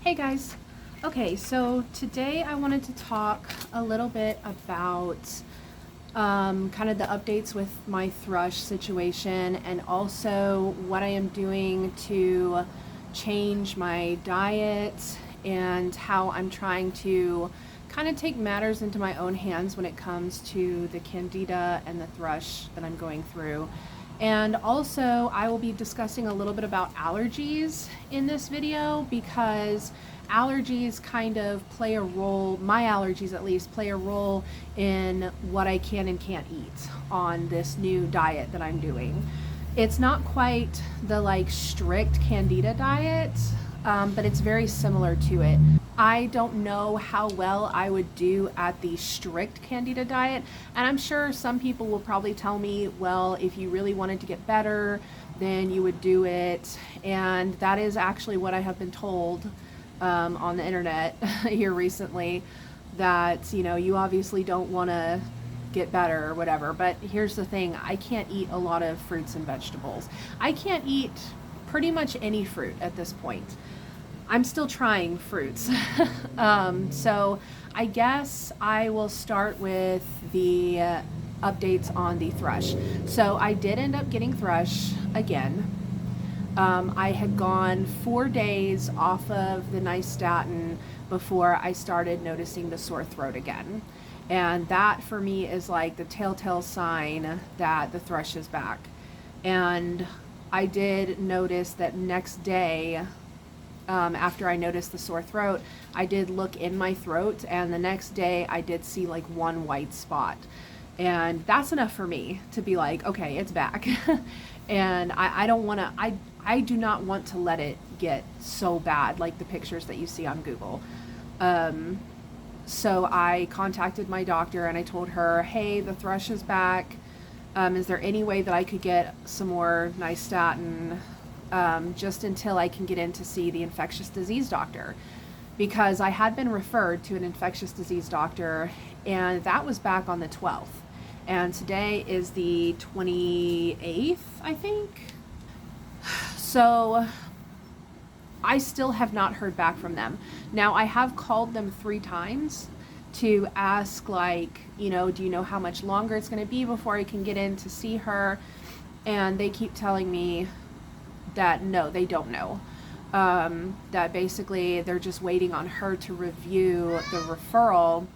Hey guys. Okay, so today I wanted to talk a little bit about kind of the updates with my thrush situation and also what I am doing to change my diet and how I'm trying to kind of take matters into my own hands when it comes to the candida and the thrush that I'm going through. And also, I will be discussing a little bit about allergies in this video because allergies kind of play a role, my allergies at least, play a role in what I can and can't eat on this new diet that I'm doing. It's not quite the like strict candida diet, but it's very similar to it. I don't know how well I would do at the strict candida diet, and I'm sure some people will probably tell me, well, if you really wanted to get better, then you would do it, and that is actually what I have been told on the internet here recently, that you obviously don't want to get better or whatever. But here's the thing, I can't eat a lot of fruits and vegetables. I can't eat pretty much any fruit at this point. I'm still trying fruits. So I guess I will start with the updates on the thrush. So I did end up getting thrush again. I had gone 4 days off of the nystatin before I started noticing the sore throat again. And that for me is like the telltale sign that the thrush is back. And I did notice that next day, after I noticed the sore throat, I did look in my throat, and the next day I did see like one white spot. And that's enough for me to be like, okay, it's back. And I don't want to, I do not want to let it get so bad like the pictures that you see on Google. So I contacted my doctor and I told her, hey, the thrush is back. Is there any way that I could get some more nystatin just until I can get in to see the infectious disease doctor? Because I had been referred to an infectious disease doctor, and that was back on the 12th. And today is the 28th, I think. So I still have not heard back from them. Now, I have called them 3 times to ask, like, do you know how much longer it's going to be before I can get in to see her? And they keep telling me that no, they don't know. That basically they're just waiting on her to review the referral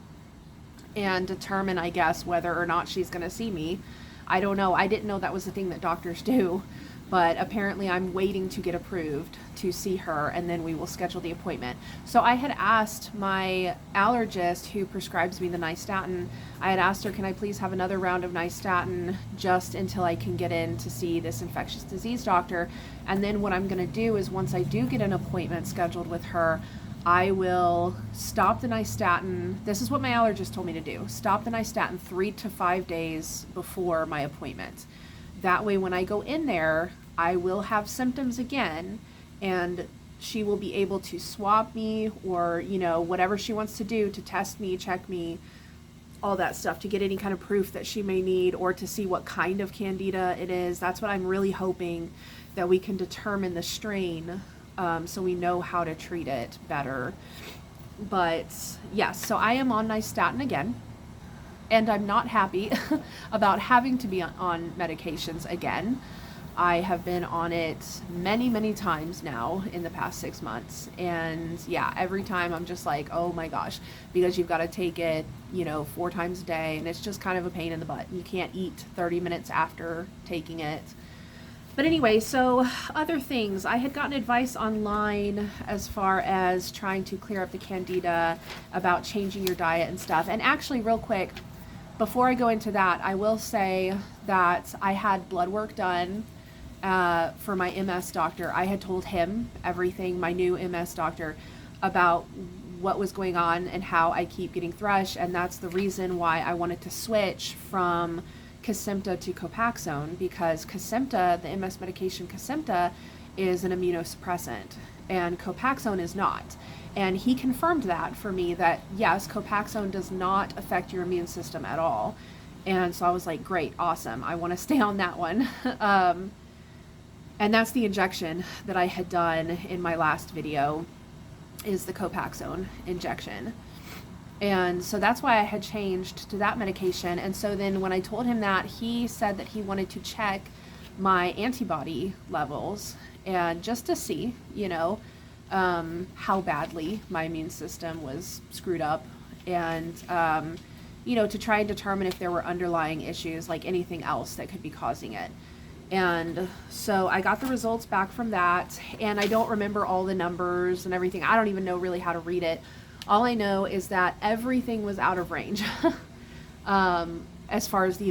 and determine, I guess, whether or not she's going to see me. I don't know. I didn't know that was the thing that doctors do. But apparently I'm waiting to get approved to see her, and then we will schedule the appointment. So I had asked my allergist who prescribes me the nystatin, I had asked her, can I please have another round of nystatin just until I can get in to see this infectious disease doctor? And then what I'm going to do is, once I do get an appointment scheduled with her, I will stop the nystatin. This is what my allergist told me to do. Stop the nystatin 3 to 5 days before my appointment. That way, when I go in there, I will have symptoms again, and she will be able to swab me or, whatever she wants to do to test me, check me, all that stuff, to get any kind of proof that she may need, or to see what kind of candida it is. That's what I'm really hoping, that we can determine the strain, so we know how to treat it better. But yes, so I am on nystatin again. And I'm not happy about having to be on medications again. I have been on it many, many times now in the past 6 months. And yeah, every time I'm just like, oh my gosh, because you've got to take it, 4 times a day. And it's just kind of a pain in the butt. You can't eat 30 minutes after taking it. But anyway, so other things. I had gotten advice online as far as trying to clear up the candida, about changing your diet and stuff. And actually, real quick, before I go into that, I will say that I had blood work done for my MS doctor. I had told him everything, my new MS doctor, about what was going on and how I keep getting thrush, and that's the reason why I wanted to switch from Kesimpta to Copaxone, because Kesimpta, the MS medication Kesimpta, is an immunosuppressant, and Copaxone is not. And he confirmed that for me, that yes, Copaxone does not affect your immune system at all. And so I was like, great, awesome, I want to stay on that one. And that's the injection that I had done in my last video. is the Copaxone injection. And so that's why I had changed to that medication. And so then when I told him that, he said that he wanted to check my antibody levels and just to see, how badly my immune system was screwed up, and, to try and determine if there were underlying issues like anything else that could be causing it. And so I got the results back from that, and I don't remember all the numbers and everything. I don't even know really how to read it. All I know is that everything was out of range as far as the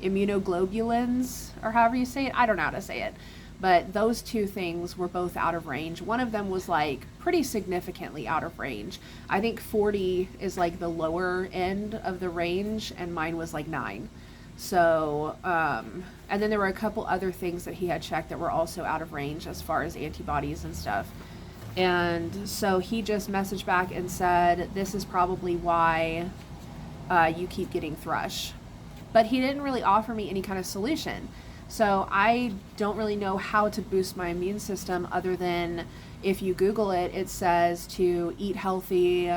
immunoglobulins, or however you say it. I don't know how to say it. But those two things were both out of range. One of them was like pretty significantly out of range. I think 40 is like the lower end of the range, and mine was like 9. So, and then there were a couple other things that he had checked that were also out of range as far as antibodies and stuff. And so he just messaged back and said, this is probably why you keep getting thrush. But he didn't really offer me any kind of solution. So I don't really know how to boost my immune system other than if you Google it, it says to eat healthy,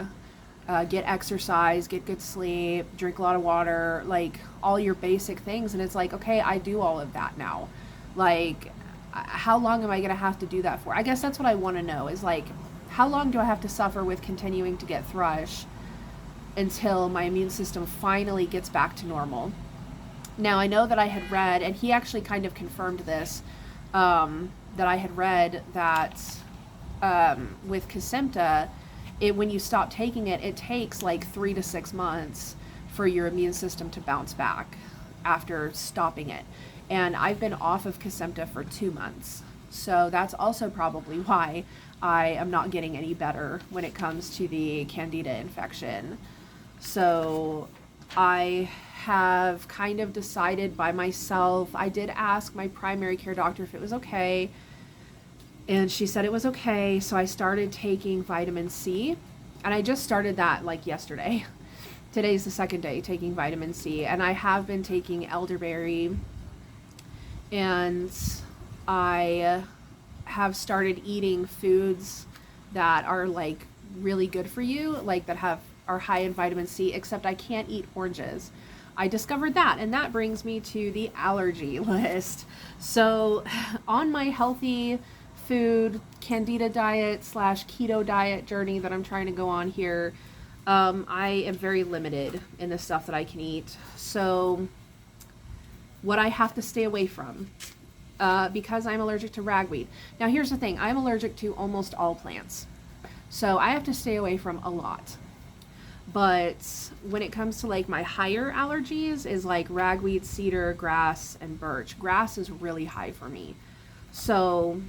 get exercise, get good sleep, drink a lot of water, like all your basic things. And it's like, okay, I do all of that now. Like, how long am I going to have to do that for? I guess that's what I want to know is like, how long do I have to suffer with continuing to get thrush until my immune system finally gets back to normal? Now, I know that I had read, and he actually kind of confirmed this, that I had read that with Kesimpta, when you stop taking it, it takes like 3 to 6 months for your immune system to bounce back after stopping it. And I've been off of Kesimpta for 2 months. So that's also probably why I am not getting any better when it comes to the Candida infection. So I have kind of decided by myself. I did ask my primary care doctor if it was okay, and she said it was okay. So I started taking vitamin C, and I just started that like yesterday. Today's the second day taking vitamin C, and I have been taking elderberry, and I have started eating foods that are like really good for you, like that are high in vitamin C, except I can't eat oranges. I discovered that, and that brings me to the allergy list. So on my healthy food Candida diet / keto diet journey that I'm trying to go on here, I am very limited in the stuff that I can eat. So what I have to stay away from, because I'm allergic to ragweed. Now here's the thing, I'm allergic to almost all plants. So I have to stay away from a lot. But when it comes to like my higher allergies is like ragweed, cedar, grass, and birch. Grass is really high for me. So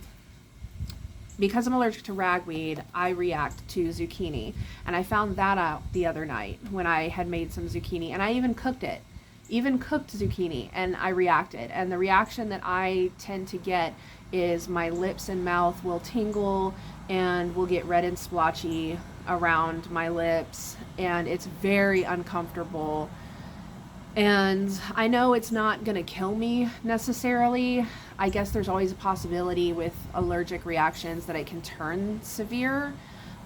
because I'm allergic to ragweed, I react to zucchini. And I found that out the other night when I had made some zucchini, and I even cooked it. Even cooked zucchini, and I reacted. And the reaction that I tend to get is my lips and mouth will tingle and will get red and splotchy around my lips, and it's very uncomfortable. And I know it's not going to kill me necessarily. I guess there's always a possibility with allergic reactions that it can turn severe,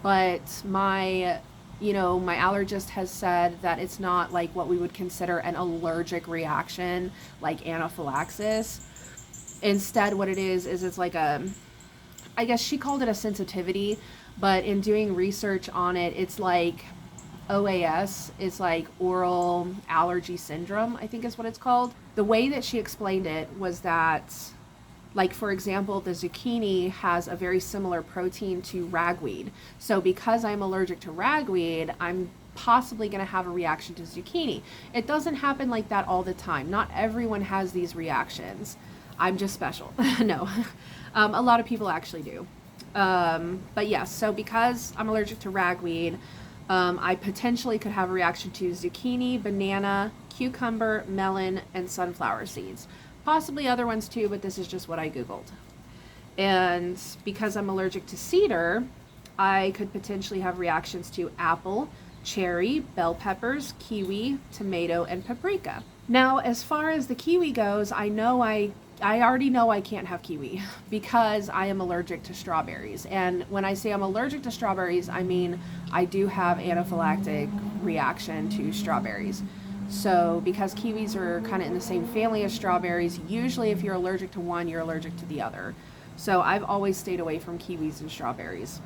but my allergist has said that it's not like what we would consider an allergic reaction, like anaphylaxis. Instead, what it is it's like I guess she called it a sensitivity, but in doing research on it, it's like OAS, it's like oral allergy syndrome, I think is what it's called. The way that she explained it was that, like, for example, the zucchini has a very similar protein to ragweed. So because I'm allergic to ragweed, I'm possibly going to have a reaction to zucchini. It doesn't happen like that all the time. Not everyone has these reactions. I'm just special. No. A lot of people actually do. But yes, so because I'm allergic to ragweed, I potentially could have a reaction to zucchini, banana, cucumber, melon, and sunflower seeds. Possibly other ones too, but this is just what I Googled. And because I'm allergic to cedar, I could potentially have reactions to apple, cherry, bell peppers, kiwi, tomato, and paprika. Now, as far as the kiwi goes, I know I I already know I can't have kiwi because I am allergic to strawberries. And when I say I'm allergic to strawberries, I mean I do have anaphylactic reaction to strawberries. So because kiwis are kind of in the same family as strawberries, usually if you're allergic to one, you're allergic to the other. So I've always stayed away from kiwis and strawberries.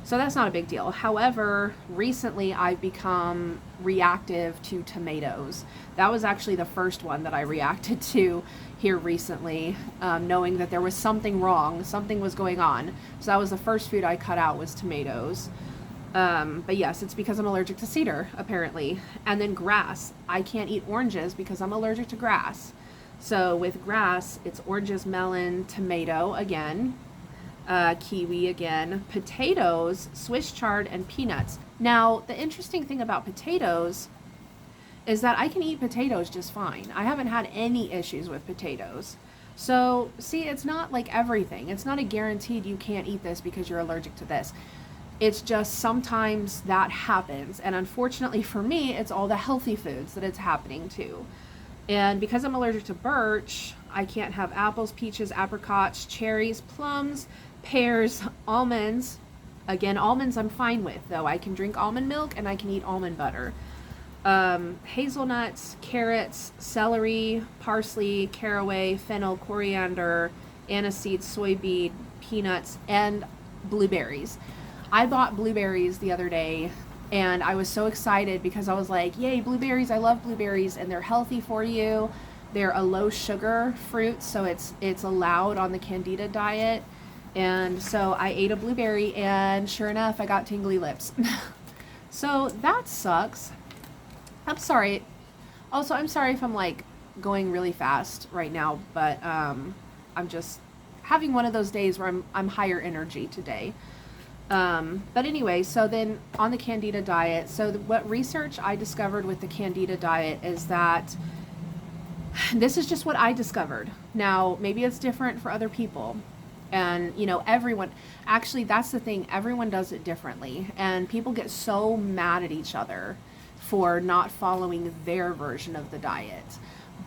So that's not a big deal. However, recently I've become reactive to tomatoes. That was actually the first one that I reacted to here recently, knowing that there was something wrong, something was going on. So that was the first food I cut out, was tomatoes. But yes, it's because I'm allergic to cedar, apparently. And then grass. I can't eat oranges because I'm allergic to grass. So with grass, it's oranges, melon, tomato again, kiwi again, potatoes, Swiss chard, and peanuts. Now, the interesting thing about potatoes is that I can eat potatoes just fine. I haven't had any issues with potatoes. So, see, it's not like everything. It's not a guaranteed you can't eat this because you're allergic to this. It's just sometimes that happens. And unfortunately for me, it's all the healthy foods that it's happening to. And because I'm allergic to birch, I can't have apples, peaches, apricots, cherries, plums, pears, almonds. Again, almonds I'm fine with, though. I can drink almond milk and I can eat almond butter. Hazelnuts, carrots, celery, parsley, caraway, fennel, coriander, aniseed, soybean, peanuts, and blueberries. I bought blueberries the other day and I was so excited because I was like, yay, blueberries, I love blueberries, and they're healthy for you. They're a low sugar fruit, so it's allowed on the Candida diet. And so I ate a blueberry and sure enough, I got tingly lips. So that sucks. I'm sorry. Also, I'm sorry if I'm like going really fast right now, but I'm just having one of those days where I'm higher energy today. But anyway, so then on the Candida diet, so what research I discovered with the Candida diet is that this is just what I discovered. Now, maybe it's different for other people. And, you know, everyone, actually, that's the thing, everyone does it differently. And people get so mad at each other for not following their version of the diet.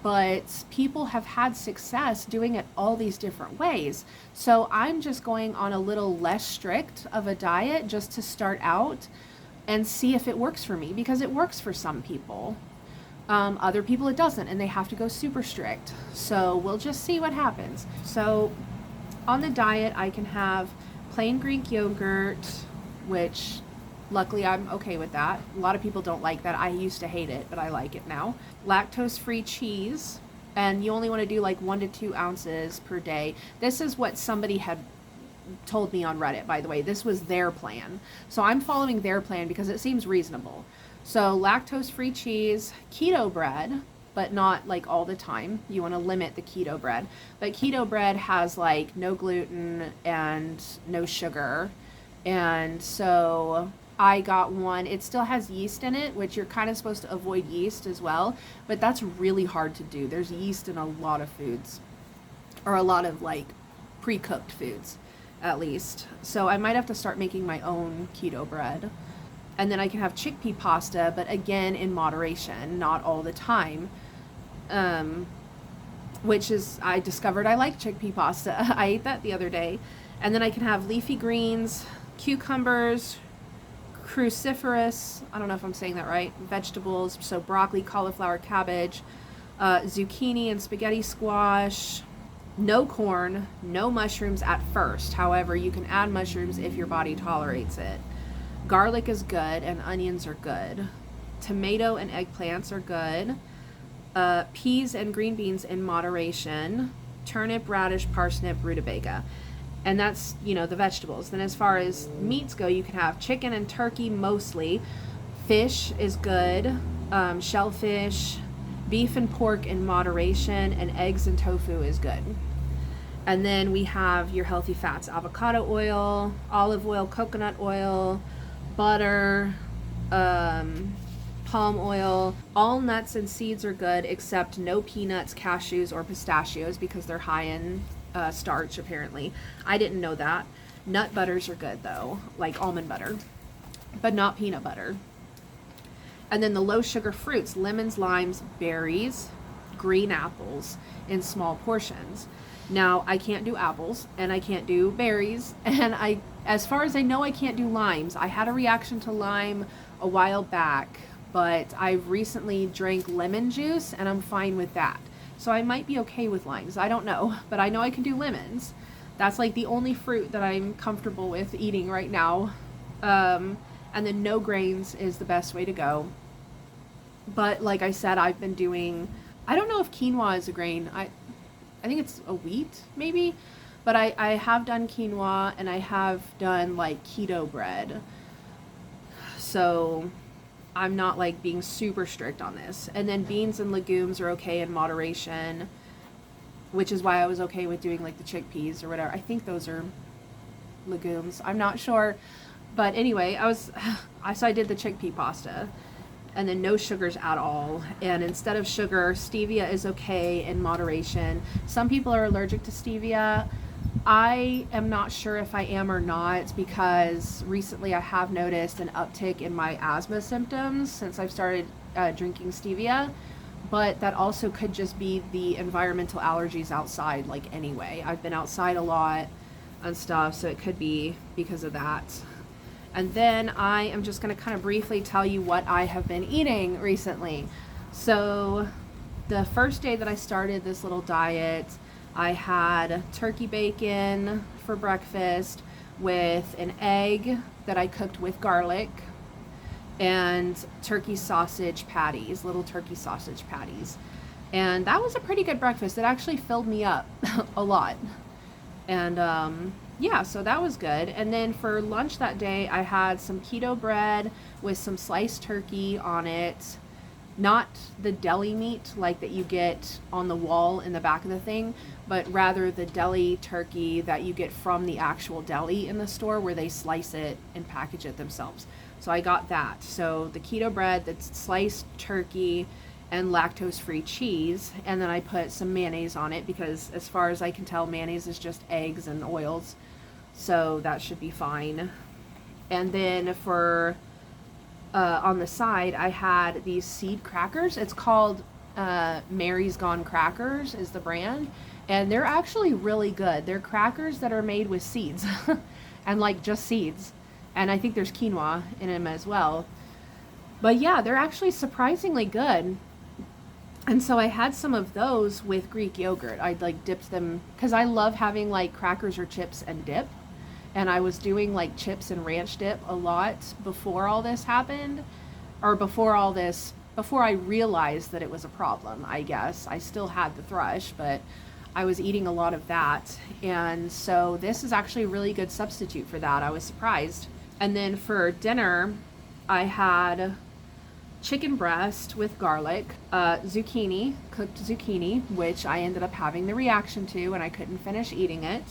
But people have had success doing it all these different ways. So I'm just going on a little less strict of a diet just to start out and see if it works for me, because it works for some people. Other people it doesn't, and they have to go super strict. So we'll just see what happens. So on the diet, I can have plain Greek yogurt, which luckily I'm okay with that. A lot of people don't like that. I used to hate it, but I like it now. Lactose-free cheese, and you only want to do like 1 to 2 ounces per day. This is what somebody had told me on Reddit, by the way. This was their plan. So I'm following their plan because it seems reasonable. So lactose-free cheese, keto bread, but not like all the time. You want to limit the keto bread. But keto bread has like no gluten and no sugar. And so I got one. It still has yeast in it, which you're kind of supposed to avoid yeast as well. But that's really hard to do. There's yeast in a lot of foods, or a lot of like pre-cooked foods at least. So I might have to start making my own keto bread. And then I can have chickpea pasta, but again in moderation, not all the time. Which is, I discovered I like chickpea pasta. I ate that the other day. And then I can have leafy greens, cucumbers, cruciferous, I don't know if I'm saying that right, vegetables, so broccoli, cauliflower, cabbage, zucchini and spaghetti squash, no corn, no mushrooms at first. However, you can add mushrooms if your body tolerates it. Garlic is good and onions are good. Tomato and eggplants are good. Peas and green beans in moderation. Turnip, radish, parsnip, rutabaga. And that's, you know, the vegetables. Then as far as meats go, you can have chicken and turkey mostly. Fish is good. Shellfish, beef and pork in moderation, and eggs and tofu is good. And then we have your healthy fats: avocado oil, olive oil, coconut oil, butter, palm oil. All nuts and seeds are good except no peanuts, cashews, or pistachios because they're high in starch apparently. I didn't know that. Nut butters are good though, like almond butter, but not peanut butter. And then the low sugar fruits: lemons, limes, berries, green apples in small portions. Now, I can't do apples and I can't do berries, and as far as I know, I can't do limes. I had a reaction to lime a while back, but I've recently drank lemon juice and I'm fine with that. So I might be okay with limes. I don't know, but I know I can do lemons. That's like the only fruit that I'm comfortable with eating right now. And then no grains is the best way to go. But like I said, I've been doing, I don't know if quinoa is a grain. I think it's a wheat, maybe. But I have done quinoa and I have done like keto bread. So I'm not like being super strict on this. And then beans and legumes are okay in moderation, which is why I was okay with doing like the chickpeas or whatever. I think those are legumes. I'm not sure. But anyway, so I did the chickpea pasta, and then no sugars at all. And instead of sugar, stevia is okay in moderation. Some people are allergic to stevia. I am not sure if I am or not, because recently I have noticed an uptick in my asthma symptoms since I've started drinking stevia. But that also could just be the environmental allergies outside, like anyway. I've been outside a lot and stuff, so it could be because of that. And then I am just going to kind of briefly tell you what I have been eating recently. So the first day that I started this little diet, I had turkey bacon for breakfast with an egg that I cooked with garlic and turkey sausage patties, little turkey sausage patties. And that was a pretty good breakfast. It actually filled me up a lot. And yeah, so that was good. And then for lunch that day, I had some keto bread with some sliced turkey on it. Not the deli meat like that you get on the wall in the back of the thing, but rather the deli turkey that you get from the actual deli in the store where they slice it and package it themselves. So I got that. So the keto bread, that's sliced turkey and lactose-free cheese, and then I put some mayonnaise on it because as far as I can tell, mayonnaise is just eggs and oils. So that should be fine. And then for on the side, I had these seed crackers. It's called Mary's Gone Crackers is the brand. And they're actually really good. They're crackers that are made with seeds and like just seeds. And I think there's quinoa in them as well. But yeah, they're actually surprisingly good. And so I had some of those with Greek yogurt. I'd like dipped them because I love having like crackers or chips and dip. And I was doing like chips and ranch dip a lot before all this happened, or before I realized that it was a problem, I guess. I still had the thrush, but I was eating a lot of that. And so this is actually a really good substitute for that. I was surprised. And then for dinner, I had chicken breast with garlic, zucchini, cooked zucchini, which I ended up having the reaction to and I couldn't finish eating it.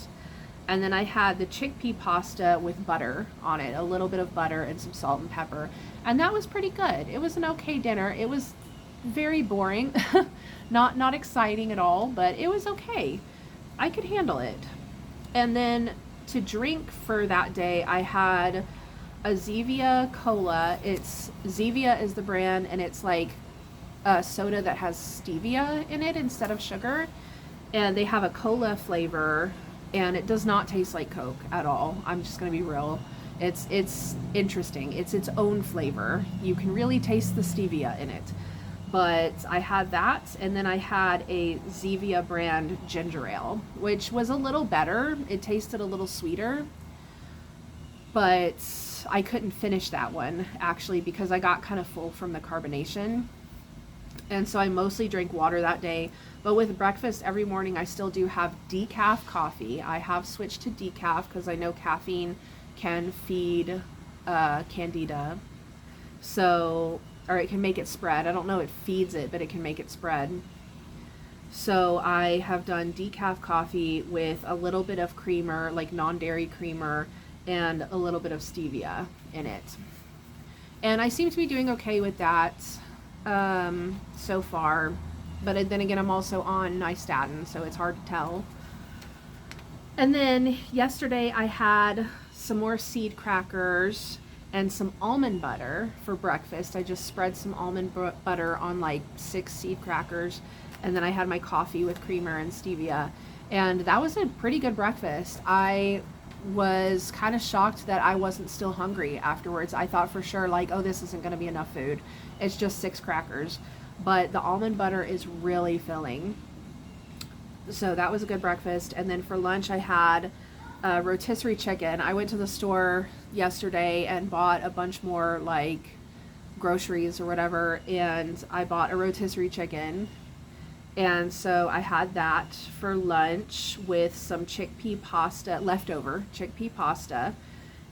And then I had the chickpea pasta with butter on it, a little bit of butter and some salt and pepper. And that was pretty good. It was an okay dinner. It was very boring, not exciting at all, but it was okay. I could handle it. And then to drink for that day, I had a Zevia cola. Zevia is the brand, and it's like a soda that has stevia in it instead of sugar. And they have a cola flavor, and it does not taste like Coke at all. I'm just gonna be real. It's interesting. It's its own flavor. You can really taste the stevia in it. But I had that, and then I had a Zevia brand ginger ale, which was a little better. It tasted a little sweeter, but I couldn't finish that one actually because I got kind of full from the carbonation. And so I mostly drank water that day. But with breakfast every morning, I still do have decaf coffee. I have switched to decaf because I know caffeine can feed CANDIDA. So, or it can make it spread. I don't know it feeds it, but it can make it spread. So I have done decaf coffee with a little bit of creamer, like non-dairy creamer, and a little bit of stevia in it. And I seem to be doing okay with that so far. But then again, I'm also on nystatin, so it's hard to tell. And then yesterday I had some more seed crackers and some almond butter for breakfast. I just spread some almond butter on like 6 seed crackers And then I had my coffee with creamer and stevia. And that was a pretty good breakfast. I was kind of shocked that I wasn't still hungry afterwards. I thought for sure, like, oh, this isn't going to be enough food. It's just 6 crackers. But the almond butter is really filling. So that was a good breakfast. And then for lunch, I had rotisserie chicken. I went to the store yesterday and bought a bunch more, like, groceries or whatever. And I bought a rotisserie chicken. And so I had that for lunch with some chickpea pasta, leftover chickpea pasta.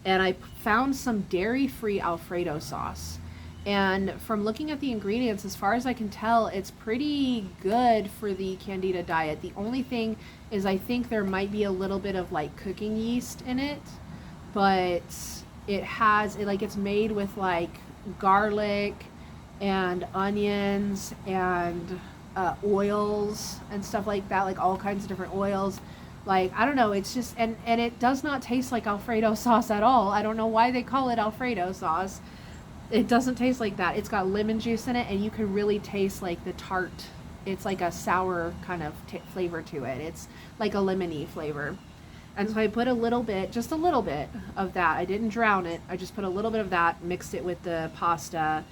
And I found some dairy-free Alfredo sauce. And from looking at the ingredients, as far as I can tell, it's pretty good for the Candida diet. The only thing is I think there might be a little bit of like cooking yeast in it, but it's made with like garlic and onions and oils and stuff like that, like all kinds of different oils. Like, I don't know, it's just, and it does not taste like Alfredo sauce at all. I don't know why they call it Alfredo sauce. It doesn't taste like that. It's got lemon juice in it, and you can really taste like the tart. It's like a sour kind of flavor to it. It's like a lemony flavor. And so I put a little bit, just a little bit of that. I didn't drown it. I just put a little bit of that, mixed it with the pasta,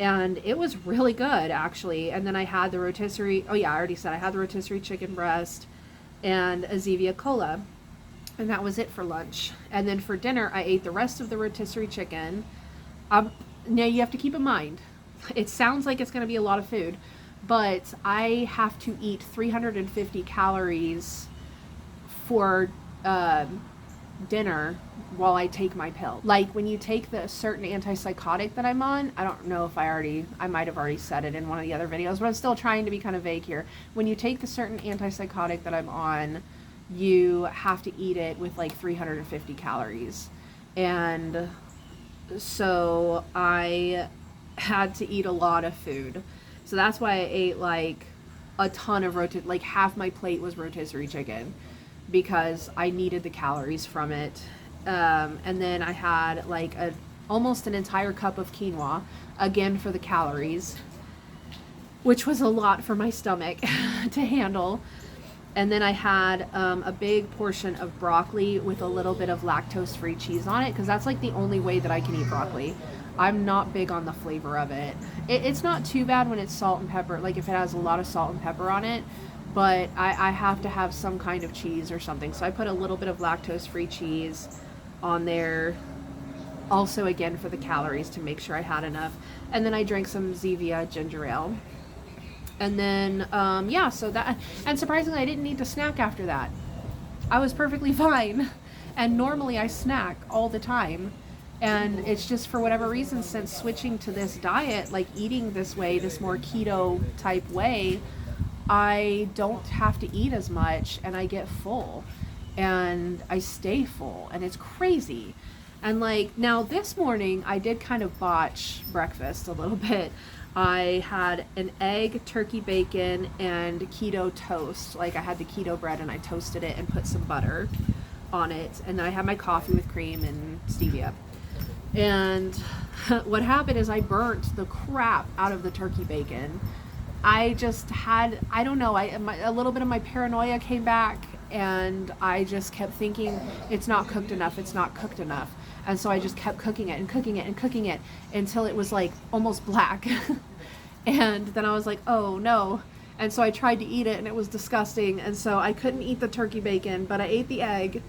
and it was really good, actually. And then I had the rotisserie, oh yeah, I already said I had the rotisserie chicken breast and a Zevia Cola. And that was it for lunch. And then for dinner, I ate the rest of the rotisserie chicken. Now you have to keep in mind, it sounds like it's going to be a lot of food, but I have to eat 350 calories for dinner while I take my pill. Like when you take the certain antipsychotic that I'm on, I don't know if I might have already said it in one of the other videos, but I'm still trying to be kind of vague here. When you take the certain antipsychotic that I'm on, you have to eat it with like 350 calories. And so I had to eat a lot of food. So that's why I ate like a ton of like half my plate was rotisserie chicken, because I needed the calories from it. And then I had like almost an entire cup of quinoa, again for the calories, which was a lot for my stomach to handle. And then I had a big portion of broccoli with a little bit of lactose-free cheese on it, because that's like the only way that I can eat broccoli. I'm not big on the flavor of it. It's not too bad when it's salt and pepper, like if it has a lot of salt and pepper on it, but I have to have some kind of cheese or something. So I put a little bit of lactose-free cheese on there, also again for the calories, to make sure I had enough. And then I drank some Zevia ginger ale. And then, so that, and surprisingly, I didn't need to snack after that. I was perfectly fine. And normally I snack all the time. And it's just for whatever reason, since switching to this diet, like eating this way, this more keto type way, I don't have to eat as much and I get full and I stay full, and it's crazy. And like now this morning, I did kind of botch breakfast a little bit. I had an egg, turkey bacon, and keto toast. Like I had the keto bread and I toasted it and put some butter on it. And then I had my coffee with cream and stevia. And what happened is I burnt the crap out of the turkey bacon. I just had, I don't know, a little bit of my paranoia came back, and I just kept thinking, it's not cooked enough, it's not cooked enough. And so I just kept cooking it and cooking it and cooking it until it was like almost black. And then I was like, oh no. And so I tried to eat it and it was disgusting. And so I couldn't eat the turkey bacon, but I ate the egg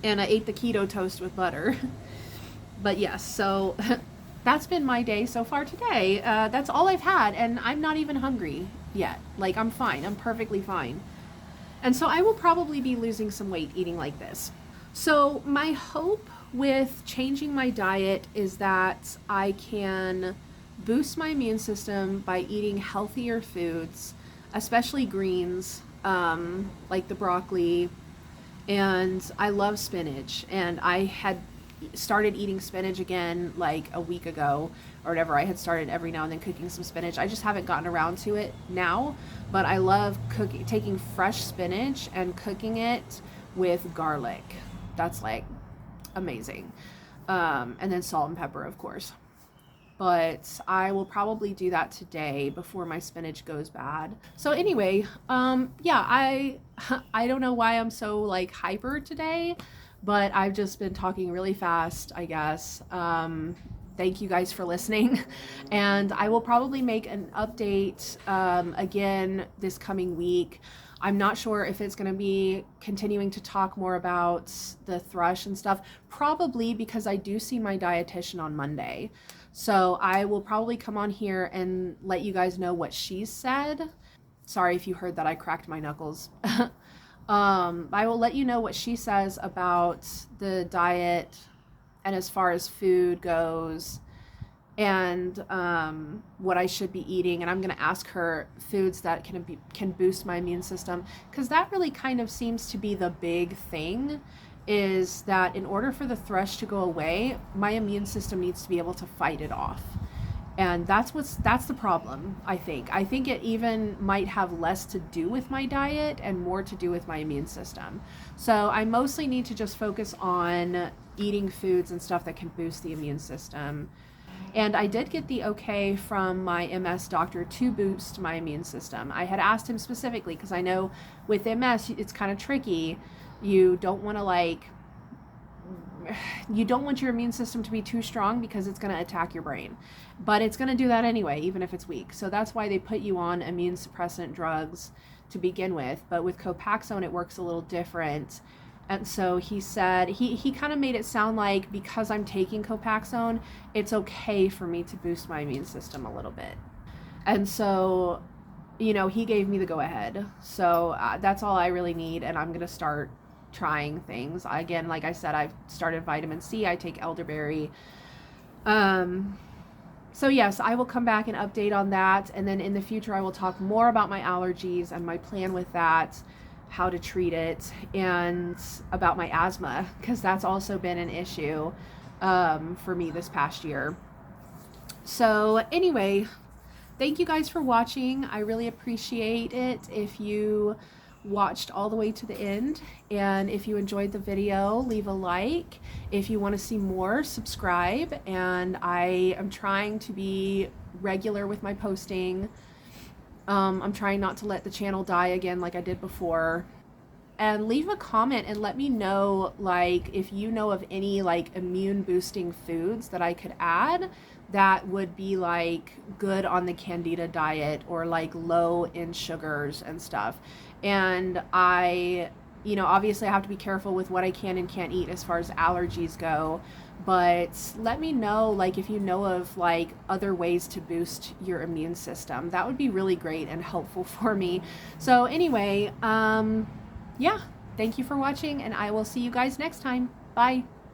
and I ate the keto toast with butter. But yes, so that's been my day so far today. That's all I've had, and I'm not even hungry yet. Like, I'm fine. I'm perfectly fine. And so I will probably be losing some weight eating like this. So my hope with changing my diet is that I can boost my immune system by eating healthier foods, especially greens, like the broccoli. And I love spinach, and I had started eating spinach again like a week ago or whatever. I had started every now and then cooking some spinach. I just haven't gotten around to it now, but I love taking fresh spinach and cooking it with garlic. That's like amazing. And then salt and pepper, of course. but I will probably do that today before my spinach goes bad. So anyway, yeah, I don't know why I'm so like hyper today, but I've just been talking really fast, I guess. Thank you guys for listening. And I will probably make an update again this coming week. I'm not sure if it's going to be continuing to talk more about the thrush and stuff, probably because I do see my dietitian on Monday. So I will probably come on here and let you guys know what she said. Sorry if you heard that I cracked my knuckles. I will let you know what she says about the diet and as far as food goes, and what I should be eating. And I'm going to ask her foods that can boost my immune system, because that really kind of seems to be the big thing, is that in order for the thrush to go away, my immune system needs to be able to fight it off. And that's the problem, I think. I think it even might have less to do with my diet and more to do with my immune system. So I mostly need to just focus on eating foods and stuff that can boost the immune system. And I did get the okay from my MS doctor to boost my immune system. I had asked him specifically, because I know with MS it's kind of tricky. You don't want your immune system to be too strong, because it's going to attack your brain. But it's going to do that anyway, even if it's weak. So that's why they put you on immune suppressant drugs to begin with. But with Copaxone, it works a little different. And so he said, he kind of made it sound like because I'm taking Copaxone, it's okay for me to boost my immune system a little bit. And so, you know, he gave me the go ahead. So that's all I really need. And I'm going to start trying things. Again, like I said, I've started vitamin C. I take elderberry. So yes, I will come back and update on that. And then in the future, I will talk more about my allergies and my plan with that, how to treat it, and about my asthma, because that's also been an issue for me this past year. So anyway, thank you guys for watching. I really appreciate it if you watched all the way to the end, and if you enjoyed the video, leave a like. If you want to see more, subscribe. And I am trying to be regular with my posting. I'm trying not to let the channel die again like I did before. And leave a comment and let me know, like, if you know of any like immune boosting foods that I could add that would be like good on the Candida diet, or like low in sugars and stuff. And I, you know, obviously I have to be careful with what I can and can't eat as far as allergies go, but let me know, like, if you know of like other ways to boost your immune system. That would be really great and helpful for me. So anyway, yeah, thank you for watching, and I will see you guys next time. Bye.